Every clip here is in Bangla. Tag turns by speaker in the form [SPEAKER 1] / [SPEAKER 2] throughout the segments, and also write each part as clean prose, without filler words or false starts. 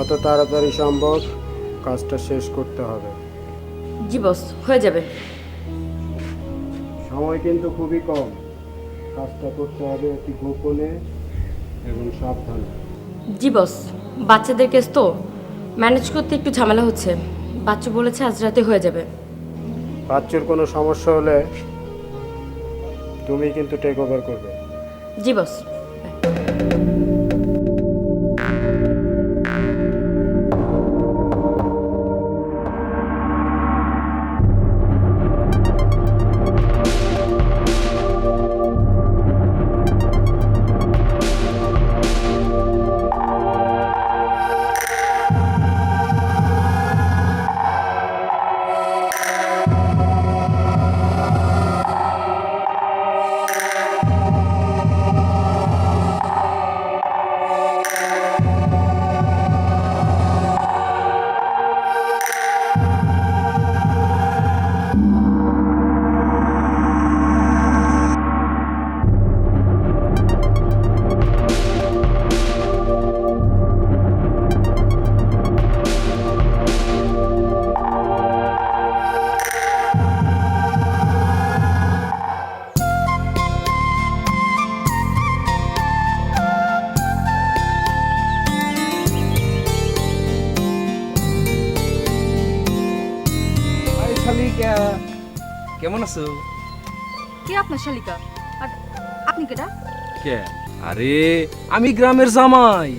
[SPEAKER 1] যত তাড়াতাড়ি সম্ভব কাজটা শেষ করতে হবে।
[SPEAKER 2] জি বস, হয়ে যাবে।
[SPEAKER 1] সময় কিন্তু খুবই কম, কাজটা করতে হবে অতি গোপনে এবং সাবধানে।
[SPEAKER 2] জি বস, বাচ্চাদের কেস তো ম্যানেজ করতে একটু ঝামেলা হচ্ছে। বাচ্চা বলেছে আজ রাতে হয়ে যাবে।
[SPEAKER 1] বাচ্চার কোনো সমস্যা হলে তুমি কিন্তু টেক ওভার করবে।
[SPEAKER 2] জি বস।
[SPEAKER 3] আরে শালিকা, কেমন আছো?
[SPEAKER 4] কে আপনার শালিকা? আর আপনি কেটা?
[SPEAKER 3] কে? আরে আমি গ্রামের জামাই,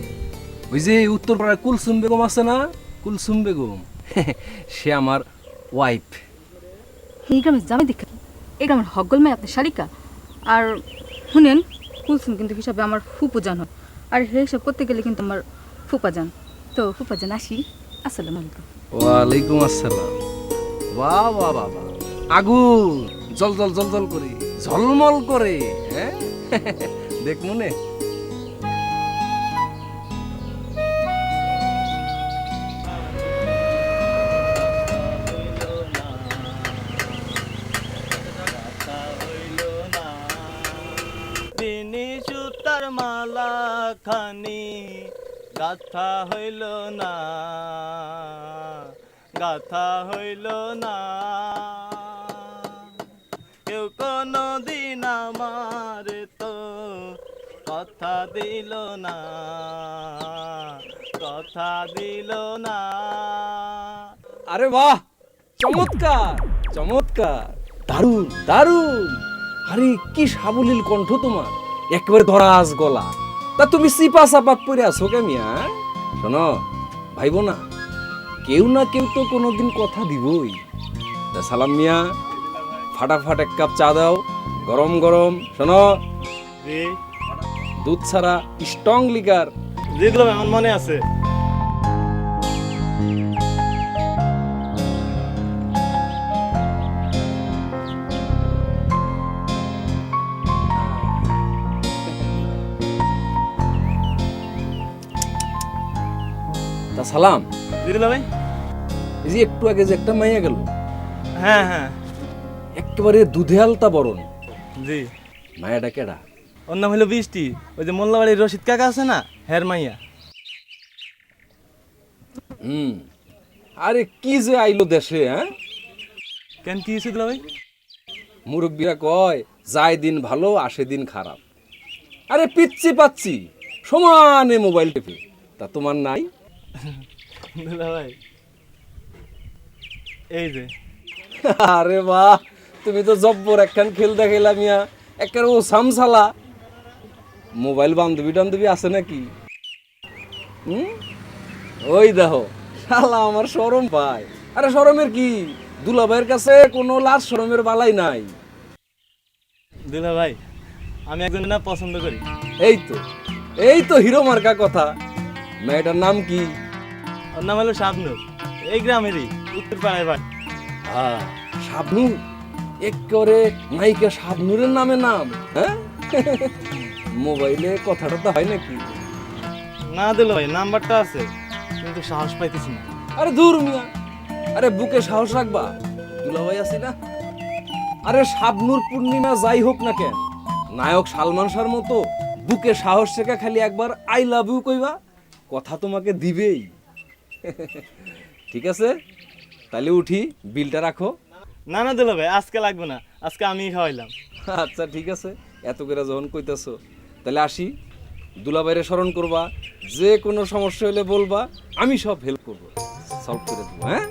[SPEAKER 3] ওই যে উত্তরপাড়ার কুলসুম বেগম আছে না, কুলসুম বেগম সে আমার ওয়াইফ।
[SPEAKER 4] এই গ্রামের জামাই দেখা, এই গ্রামের হগল মেয়ে আপনার শালিকা। আর শুনেন, কুলসুম কিন্তু হিসাবে আমার ফুপু জান হয়, আর হে হিসাব করতে গেলে কিন্তু আমার ফুপা যান। তো ফুপা যান আসি। আসসালামু আলাইকুম।
[SPEAKER 3] ওয়ালাইকুম আসসালাম। বাহ বাহ বাহ বাহ, আগুন জল জল জল জল করে, ঝলমল করে, হ্যাঁ দেখ মনে।
[SPEAKER 5] তিনি সুতার মালা খানি গাথা হইল না, গাথা হইল না। কেউ কোনো দিন আমার তো কথা দিল না, কথা দিল না।
[SPEAKER 3] আরে বাহ, চমৎকার চমৎকার, দারুণ দারুণ। আরে কি সাবলীল কণ্ঠ তোমার, একেবারে ধরাস গলা। তা তুমি সিপা সাপাত পরে আছো কেমিয়া? শোনো ভাইবো না, কেউ না কেউ তো কোনোদিন কথা দিবই। তা সালাম মিয়া, ফাটাফাট এক কাপ চা দাও, গরম গরম। শোনো,
[SPEAKER 5] জি
[SPEAKER 3] দুধ ছাড়া স্ট্রং লিকার।
[SPEAKER 5] যেগুলো আমার মনে আছে।
[SPEAKER 3] তা সালাম,
[SPEAKER 5] যেগুলো ভাই।
[SPEAKER 3] এই যে একটু আগে যে একটা মাইয়া গেল,
[SPEAKER 5] হ্যাঁ হ্যাঁ
[SPEAKER 3] একেবারে দুধে আলতা বরণ,
[SPEAKER 5] জি।
[SPEAKER 3] মায়াটা কেডা?
[SPEAKER 5] ওর নাম হলো বৃষ্টি, ওই যে মোল্লাবাড়ির রশিদ কাকা আছে না, হের মাইয়া।
[SPEAKER 3] হুম, আরে কি যে আইলো দেশে, হ্যাঁ?
[SPEAKER 5] কেন কি হয়েছে দুলা ভাই?
[SPEAKER 3] মুরব্বীরা কয় যায় দিন ভালো আসে দিন খারাপ। আরে পিচ্ছি পাচ্ছি সমানে মোবাইল টেপে, তা তোমার নাই?
[SPEAKER 5] দুলা ভাই এই যে।
[SPEAKER 3] আরে বাহ, তুমি তো জব্বর একখান খেল দেখাইলা মিয়া, একের ও সামসালা। মোবাইল বান্ধবী টান্ধবী আছে নাকি? ওই দেখো শালা আমার শরম পায়। আরে শরমের কি, দুলাভাইয়ের কাছে কোনো লাজ শরমের বালাই নাই।
[SPEAKER 5] দুলা ভাই আমি একজন না পছন্দ করি।
[SPEAKER 3] এই তো এই তো হিরো মার্কা কথা। মেয়েটার নাম কি?
[SPEAKER 5] ওর নাম হলো শাবনূর, এই গ্রামেরই, উত্তর পাড়ায় বাড়ি।
[SPEAKER 3] শাবনূর, একেবারে নায়িকা শাবনূরের নামে নাম, হ্যাঁ? মোবাইলে কথাটা তো হয় নাকি?
[SPEAKER 5] না দুলা ভাই, নাম্বারটা আছে কিন্তু সাহস পাইতেছি না।
[SPEAKER 3] আরে দূর মিয়া, আরে বুকে সাহস রাখবা, দুলাভাই আছি না। আরে শাবনূর পূর্ণিমা যাই হোক না কেন, নায়ক সালমান শাহর মতো বুকে সাহস রেখে খালি একবার আই লাভ ইউ কইবা, কথা তোমাকে দিবেই। ঠিক আছে, তাহলে উঠি, বিলটা রাখো।
[SPEAKER 5] না না দুলা ভাই, আজকে লাগবে না, আজকে আমিই খাওয়াইলাম।
[SPEAKER 3] আচ্ছা ঠিক আছে, এত করে যখন কইতাছো তাহলে আসি। দুলাভাইরে স্মরণ করবা, যে কোনো সমস্যা হলে বলবা, আমি সব হেল্প করবো, সলভ করে দেবো। হ্যাঁ,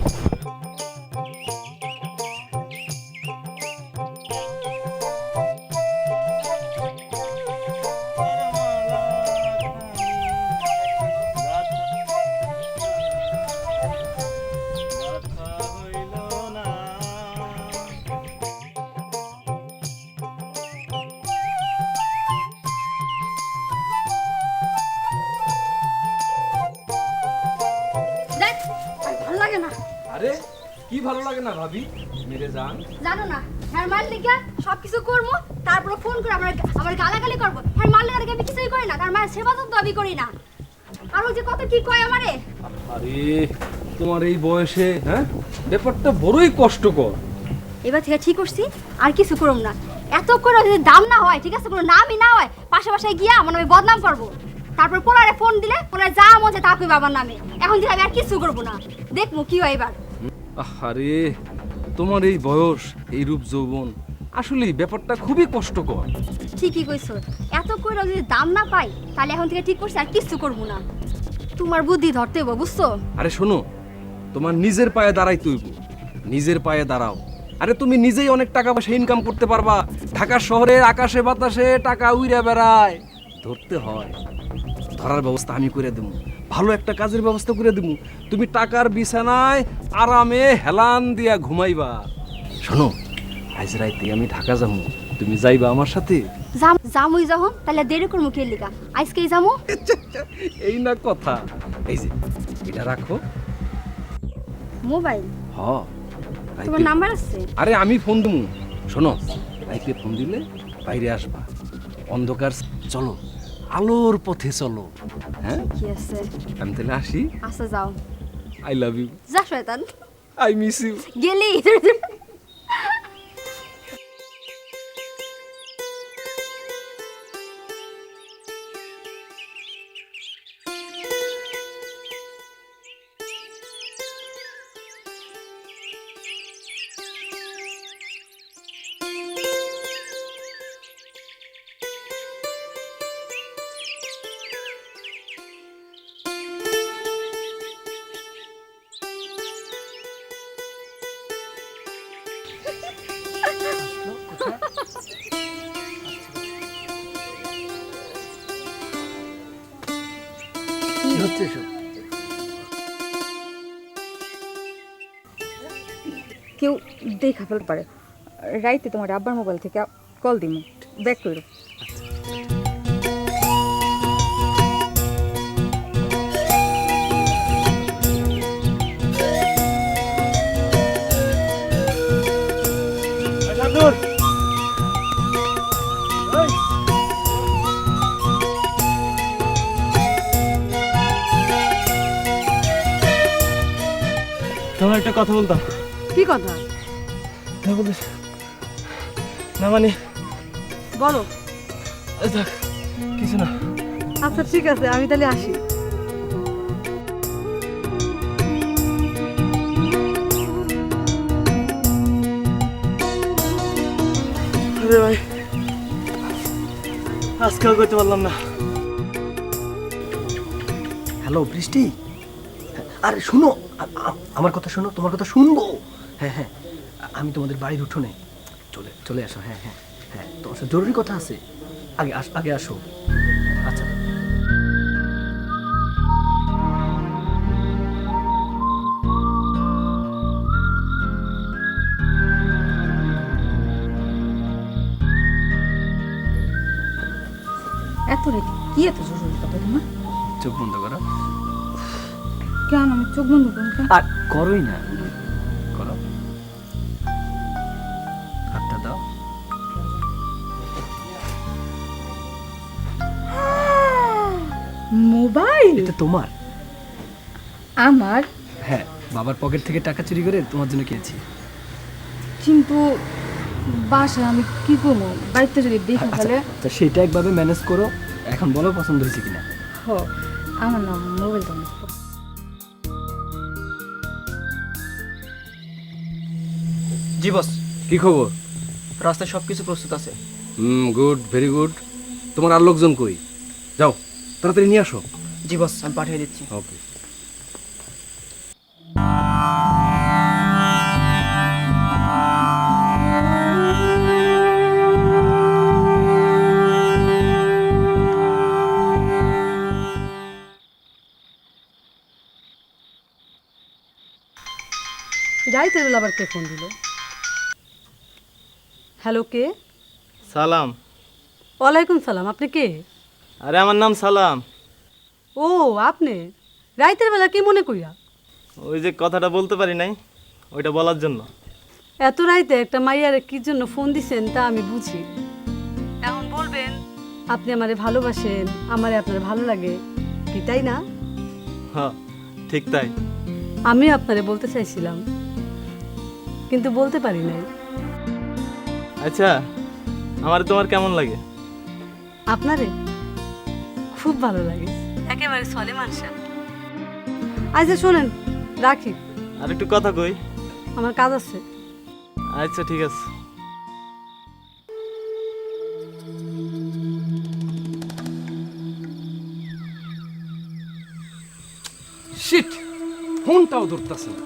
[SPEAKER 6] দেখ আর ভালো লাগে না,
[SPEAKER 3] আরে কি ভালো লাগে না ভাবি, মেরে যান।
[SPEAKER 6] জানো না হ্যাঁ মারলে গিয়া সব কিছু করবো, তারপরে ফোন করে আমার গালাগালি করবো। হ্যাঁ মারলে আর আমি কিছুই করি না, তার মায়ের সেবা তো আমি করি না। আর ও যে কত কি কয় আমারে।
[SPEAKER 3] আরে তোমার এই বয়সে হ্যাঁ ব্যাপারটা বড়ই কষ্টকর।
[SPEAKER 6] এবার থেকে ঠিক করছি আর কিছু করুম না। এত করে যদি দাম না হয়, ঠিক আছে, কোনো নামই না হয়, পাশে পাশে গিয়া আমার নামে বদনাম করবো। তারপর পোলারে ফোন দিলে পোলারে যা মন চায় তা কই বাবার নামে। এখন থেকে আমি আর কিছু করবো না, দেখবো কি হয় এবার।
[SPEAKER 3] আরে তোমার এই বয়স, এই রূপ যৌবন, আসলে ব্যাপারটা খুবই কষ্টকর।
[SPEAKER 6] ঠিকই কইছো, এত করে যদি দাম না পাই তাহলে এখন থেকে ঠিক করছি আর কিছু করবো না। তোমার বুদ্ধি ধরতে হইব, বুঝছো?
[SPEAKER 3] আরে শোনো, তোমার নিজের পায়ে দাঁড়াই তুইব, নিজের পায়ে দাঁড়াও। আরে তুমি নিজেই অনেক টাকা পয়সা ইনকাম করতে পারবা। ঢাকা শহরে আকাশে বাতাসে টাকা উইরা বেড়ায়, ধরতে হয়। ধরার ব্যবস্থা আমি করে দেবো, ভালো একটা কাজের ব্যবস্থা করে দেবো। তুমি টাকার বিছানায় আরামে হেলান দিয়া ঘুমাইবা। শোনো, আজ রাইতে আমি ঢাকা যাবো, তুমি যাইবা আমার সাথে?
[SPEAKER 6] জামুই যখন তাহলে দেরি করবো কে লিগা, আজকেই যামু।
[SPEAKER 3] এই না কথা। এই যে এটা রাখো।
[SPEAKER 6] মোবাইল?
[SPEAKER 3] হ,
[SPEAKER 6] তোমার নাম্বার আছে?
[SPEAKER 3] আরে আমি ফোন দেবো। শোনো, রাইতে ফোন দিলে বাইরে আসবা, অন্ধকার চলো, আলোর পথে চলো। হ্যাঁ
[SPEAKER 6] কি আছে?
[SPEAKER 3] আমি তাহলে আসি।
[SPEAKER 6] আচ্ছা যাও।
[SPEAKER 3] I love you.
[SPEAKER 6] যা শয়তান,
[SPEAKER 3] আই মিস ইউ।
[SPEAKER 6] গেলি।
[SPEAKER 1] কি হচ্ছে এসব?
[SPEAKER 4] কেউ দেখা ফেলতে পারে। রাইতে তোমার আব্বার মোবাইল থেকে কল দিমু, ব্যাক করো।
[SPEAKER 5] শামদুল, তোমার একটা কথা বলতাম।
[SPEAKER 4] কি কথা?
[SPEAKER 5] না বলিস না, মানে
[SPEAKER 4] বলো।
[SPEAKER 5] যাক, কিছু না।
[SPEAKER 4] আচ্ছা ঠিক আছে, আমি তাহলে আসি।
[SPEAKER 5] আরে ভাই, আজকেও করতে পারলাম না।
[SPEAKER 7] হ্যালো বৃষ্টি, আরে শুনো, আমার কথা শোনো, তোমার কথা শুনবো। হ্যাঁ হ্যাঁ, আমি তোমাদের বাড়ির উঠোনে, চলে চলে আসো। হ্যাঁ হ্যাঁ হ্যাঁ, তোমার সাথে জরুরি কথা আছে, আগে আসো। আচ্ছা,
[SPEAKER 4] এত রেখে কি এত জরুরি কথা তোমার?
[SPEAKER 7] চোখ বন্ধ করো।
[SPEAKER 4] কেন আমি চোখ বন্ধ করবো কেন?
[SPEAKER 7] আর করোই না, করো, হাতটা দাও।
[SPEAKER 4] মোবাইল?
[SPEAKER 7] এটা তোমার?
[SPEAKER 4] আমার?
[SPEAKER 7] হ্যাঁ, বাবার পকেট থেকে টাকা চুরি করে তোমার জন্য কিনেছি।
[SPEAKER 4] কিন্তু বাসায় আমি কি করবো? বাড়িতে যদি দেখে ফেলে?
[SPEAKER 7] তো সেটা একভাবে ম্যানেজ করো। এখন বলো পছন্দ হয়েছে কিনা।
[SPEAKER 4] হ, আমার নাম মোবাইলটা
[SPEAKER 7] জি বস,
[SPEAKER 3] কি খবর?
[SPEAKER 7] রাস্তায় সব কিছু প্রস্তুত আছে।
[SPEAKER 3] Good, very good. তোমার আর লোকজন কই? যাও তাড়াতাড়ি নিয়ে আসো।
[SPEAKER 7] জি বস, আমি পাঠিয়ে দিচ্ছি।
[SPEAKER 3] ওকে।
[SPEAKER 8] রাইতের বেলা আবার কে ফোন দিল? হ্যালো, কে?
[SPEAKER 5] সালাম।
[SPEAKER 8] ওয়ালাইকুম সালাম, আপনি কে?
[SPEAKER 5] আরে আমার নাম সালাম।
[SPEAKER 8] ও আপনি রাইতের বেলা কি মনে কইরা?
[SPEAKER 5] ওই যে কথাটা বলতে পারি নাই, ওইটা বলার জন্য।
[SPEAKER 8] এত রাইতে একটা মাইয়ারে কি জন্য ফোন দিছেন তা আমি বুঝি। এখন বলবেন আপনি আমারে ভালোবাসেন, আমারে আপনার ভালো লাগে, কি তাই না?
[SPEAKER 5] হ্যাঁ, ঠিক তাই।
[SPEAKER 8] আমি আপনারে বলতে চাইছিলাম কিন্তু বলতে পারি নাই।
[SPEAKER 5] আচ্ছা, আমার তোমার কেমন লাগে?
[SPEAKER 8] আপনারে খুব ভালো লাগে, একেবারে সলে মানসা। আচ্ছা শোনেন, রাখি,
[SPEAKER 5] আর একটু কথা কই।
[SPEAKER 8] আমার কাজ আছে।
[SPEAKER 5] আচ্ছা ঠিক আছে।
[SPEAKER 3] শিট, ফোনটাও ধরতেছে না।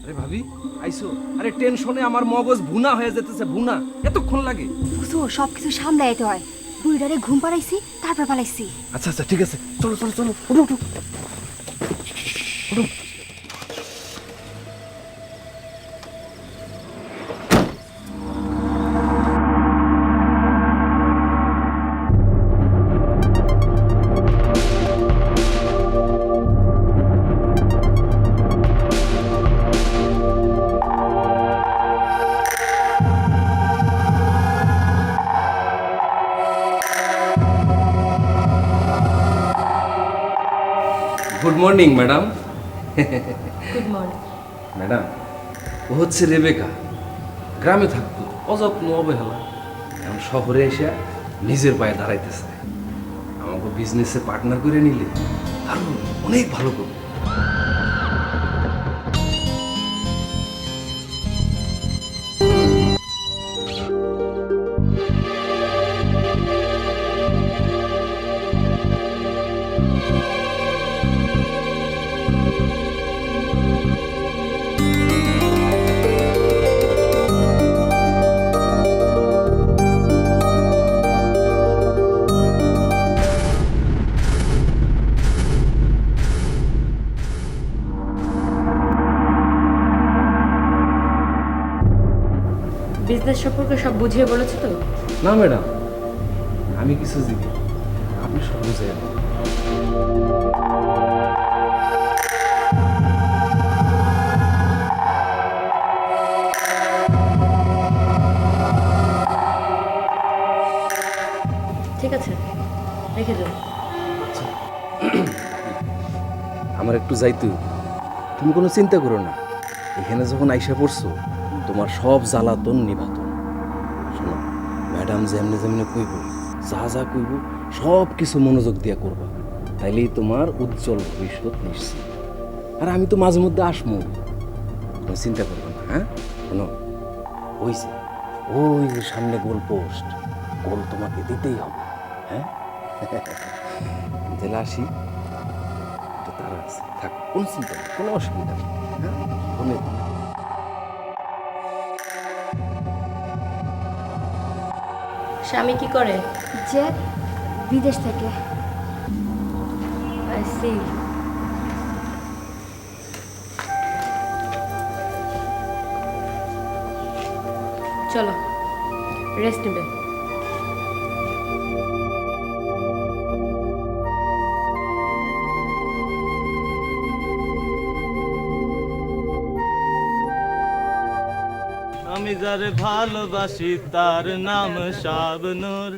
[SPEAKER 3] আরে ভাবি আইসো? আরে টেনশনে আমার মগজ ভুনা হয়ে যেতেছে, ভুনা। এতক্ষণ লাগে?
[SPEAKER 6] বুঝো সব কিছু সামলাইতে হয়। বুড়িটারে ঘুম পাড়াইছি, তারপর পালাইছি।
[SPEAKER 3] আচ্ছা আচ্ছা ঠিক আছে, চলো চলো চলো, উঠো উঠো উঠো। Good morning madam.
[SPEAKER 2] Good morning.
[SPEAKER 3] Madam, ও হচ্ছে রেবেকা। গ্রামে থাকতো, অযত্ন অবহেলা, এখন শহরে এসে নিজের পায়ে দাঁড়াইতেছে। আমাকে বিজনেসে পার্টনার করে নিলে আরো অনেক ভালো করবে।
[SPEAKER 2] বিজনেস সম্পর্কে সব বুঝিয়ে বলেছো তো?
[SPEAKER 3] না ম্যাডাম, আমি কিছু জিজ্ঞেস, আপনি সব বুঝে যাবেন।
[SPEAKER 2] ঠিক আছে, রেখে যাও।
[SPEAKER 3] আমার একটু যাইতে হবে। তুমি কোনো চিন্তা করো না, এখানে যখন আইসা পড়ছো তোমার সব জ্বালাতন নিবাতন। শোনো, ম্যাডাম যেমনি যেমনি কইব, যা যা কইব সব কিছু মনোযোগ দিয়া করবা, তাইলেই তোমার উজ্জ্বল ভবিষ্যৎ নিশ্চিত। আর আমি তো মাঝে মধ্যে আসমো, কোনো চিন্তা করবো না। হ্যাঁ শোনো, ওই যে ওই যে সামনে গোল পোস্ট, গোল তোমাকে দিতেই হবে। হ্যাঁ জেলা আসি, তারা আছে, থাক, কোনো চিন্তা নেই, কোনো অসুবিধা নেই। হ্যাঁ ঘুমিয়ে পড়ো।
[SPEAKER 2] স্বামী কি করে?
[SPEAKER 6] যে বিদেশ থেকে।
[SPEAKER 2] I C. চলো, রেস্ট নেবে।
[SPEAKER 5] আমি যারে ভালোবাসি তার নাম শাবনূর,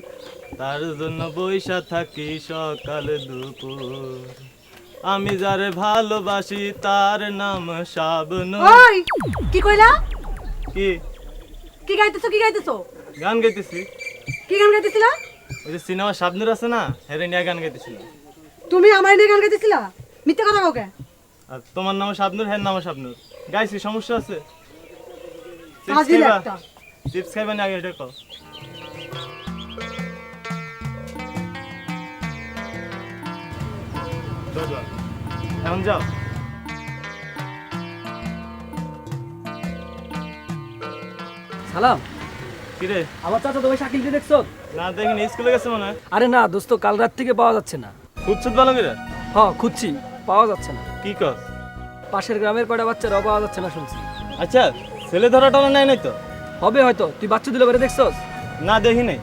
[SPEAKER 5] তার জন্য বইসা থাকি সকাল দুপুর। আমি যারে ভালোবাসি তার নাম শাবনূর।
[SPEAKER 8] ওই কি কইলা?
[SPEAKER 5] কি
[SPEAKER 8] কি গাইতেছো কি গাইতেছো?
[SPEAKER 5] গান গাইতেছি।
[SPEAKER 8] কি গান গাইতেছিলা?
[SPEAKER 5] ওই যে সিনেমা শাবনূর আছে না, হেরে নিয়ে গান গাইতেছিল।
[SPEAKER 8] তুমি আমার নিয়ে গান গাইতেছিলা? মিথ্যে কথা কাউকে?
[SPEAKER 5] আর তোমার নাম শাবনূর, হ্যাঁ নাম শাবনূর। গাইছি, সমস্যা আছে?
[SPEAKER 8] ফাজিল একটা।
[SPEAKER 5] চিপস খাইবা না আগে এটা কও। যাও, এখন যাও।
[SPEAKER 7] সালাম।
[SPEAKER 5] কিরে,
[SPEAKER 7] আমার চাচা তোমার শাকিলকে দেখছো?
[SPEAKER 5] না দেখিনি, স্কুলে গেছে মনে হয়।
[SPEAKER 7] আরে না দোস্ত, কাল রাত থেকে পাওয়া যাচ্ছে না।
[SPEAKER 5] খুঁজছত ভালো করে?
[SPEAKER 7] হ্যাঁ খুঁজছি, পাওয়া যাচ্ছে না।
[SPEAKER 5] কি কস?
[SPEAKER 7] পাশের গ্রামের কয়টা বাচ্চারাও পাওয়া যাচ্ছে না শুনছি।
[SPEAKER 5] আচ্ছা, ছেলে ধরা টলা নাই নাই তো?
[SPEAKER 7] হবে হয়তো। তুই বাচ্চা দিলে বেড়ে দেখছস?
[SPEAKER 5] না দেখি নাই।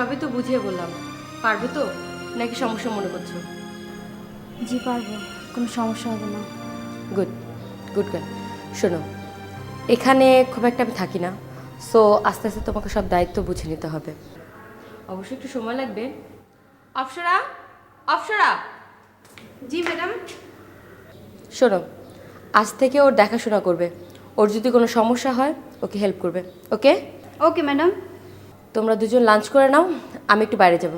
[SPEAKER 2] সবই তো বুঝিয়ে বললাম, পারবে তো নাকি সমস্যা মনে করছো?
[SPEAKER 6] জি পারবো, কোনো সমস্যা হবে না।
[SPEAKER 2] Good good girl. শোনো, এখানে খুব একটা আমি থাকি না, সো আস্তে আস্তে তোমাকে সব দায়িত্ব বুঝে নিতে হবে। অবশ্যই একটু সময় লাগবে। অপসরা, অপসরা।
[SPEAKER 6] জি ম্যাডাম।
[SPEAKER 2] শোনো, আজ থেকে ওর দেখাশোনা করবে, ওর যদি কোনো সমস্যা হয় ওকে হেল্প করবে, ওকে?
[SPEAKER 6] Okay madam.
[SPEAKER 2] তোমরা দুজন লাঞ্চ করে নাও, আমি একটু বাইরে যাব।